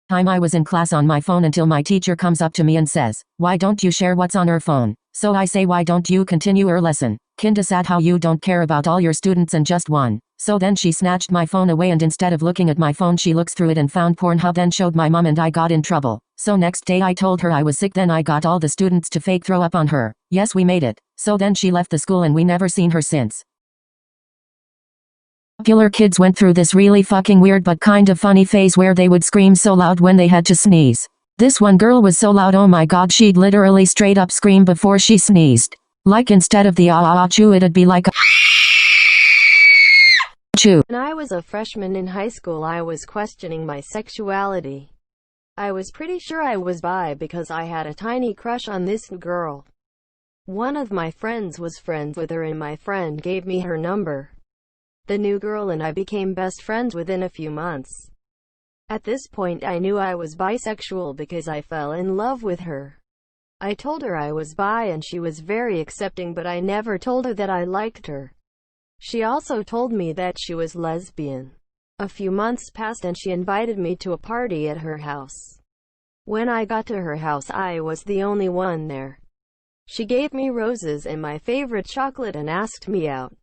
Time I was in class on my phone until my teacher comes up to me and says, "Why don't you share what's on her phone?" So I say, "Why don't you continue your lesson? Kinda sad how you don't care about all your students and just one." So then she snatched my phone away, and instead of looking at my phone she looks through it and found Pornhub, then showed my mom, and I got in trouble. So next day I told her I was sick, then I got all the students to fake throw up on her. Yes, we made it. So then she left the school and we never seen her since. Popular kids went through this really fucking weird but kind of funny phase where they would scream so loud when they had to sneeze. This one girl was so loud, oh my god, she'd literally straight up scream before she sneezed. Like instead of the ah ah ah chew, it'd be like a chew. When I was a freshman in high school, I was questioning my sexuality. I was pretty sure I was bi because I had a tiny crush on this girl. One of my friends was friends with her and my friend gave me her number. The new girl and I became best friends within a few months. At this point I knew I was bisexual because I fell in love with her. I told her I was bi and she was very accepting, but I never told her that I liked her. She also told me that she was lesbian. A few months passed and she invited me to a party at her house. When I got to her house, I was the only one there. She gave me roses and my favorite chocolate and asked me out.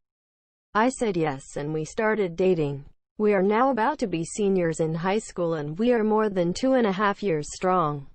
I said yes and we started dating. We are now about to be seniors in high school and we are more than 2.5 years strong.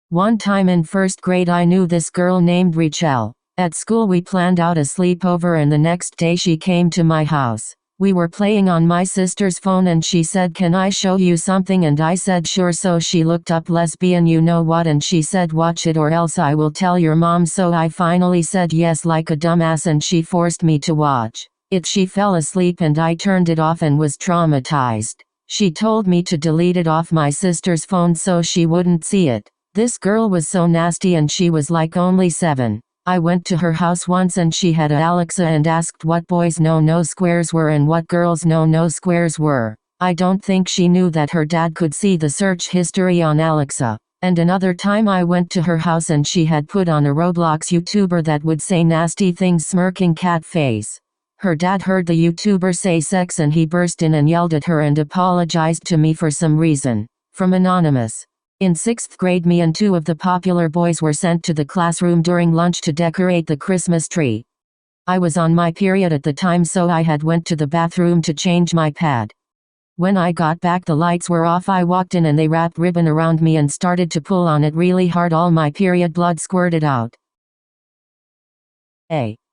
One time in first grade I knew this girl named Rachel. At school we planned out a sleepover and the next day she came to my house. We were playing on my sister's phone and she said, "Can I show you something?" And I said sure. So she looked up lesbian you know what and she said, "Watch it or else I will tell your mom." So I finally said yes like a dumbass and she forced me to watch it. She fell asleep and I turned it off and was traumatized. She told me to delete it off my sister's phone so she wouldn't see it. This girl was so nasty and she was like only 7. I went to her house once and she had a Alexa and asked what boys no squares were and what girls no squares were. I don't think she knew that her dad could see the search history on Alexa. And another time I went to her house and she had put on a Roblox YouTuber that would say nasty things, smirking cat face. Her dad heard the YouTuber say sex and he burst in and yelled at her and apologized to me for some reason. From Anonymous. In 6th grade, me and 2 of the popular boys were sent to the classroom during lunch to decorate the Christmas tree. I was on my period at the time, so I had went to the bathroom to change my pad. When I got back the lights were off. I walked in and they wrapped ribbon around me and started to pull on it really hard. All my period blood squirted out.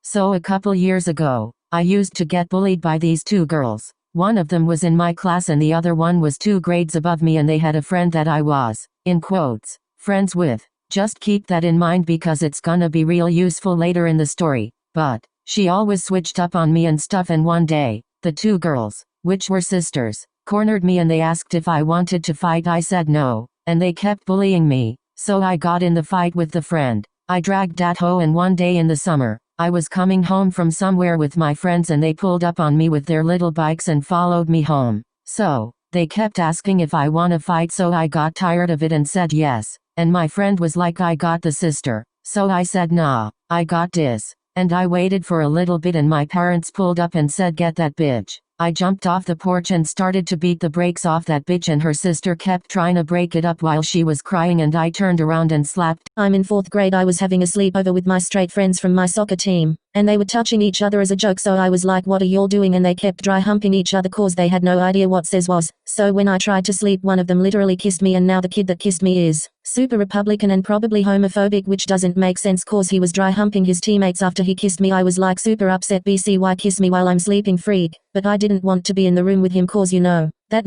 So a couple years ago, I used to get bullied by these 2 girls. One of them was in my class and the other one was 2 grades above me, and they had a friend that I was, in quotes, friends with. Just keep that in mind because it's gonna be real useful later in the story. But she always switched up on me and stuff, and one day, the 2 girls, which were sisters, cornered me and they asked if I wanted to fight. I said no, and they kept bullying me, so I got in the fight with the friend. I dragged that hoe, and one day in the summer, I was coming home from somewhere with my friends and they pulled up on me with their little bikes and followed me home. So, they kept asking if I wanna fight, so I got tired of it and said yes. And my friend was like, "I got the sister." So I said nah, I got this. And I waited for a little bit and my parents pulled up and said, "Get that bitch." I jumped off the porch and started to beat the brakes off that bitch, and her sister kept trying to break it up while she was crying, and I turned around and slapped. I'm in 4th grade. I was having a sleepover with my straight friends from my soccer team, and they were touching each other as a joke, so I was like, "What are y'all doing?" And they kept dry humping each other cause they had no idea what says was. So when I tried to sleep, one of them literally kissed me, and now the kid that kissed me is super Republican and probably homophobic, which doesn't make sense cause he was dry humping his teammates after he kissed me. I was like super upset. BC, why kiss me while I'm sleeping, freak? But I didn't want to be in the room with him cause you know, that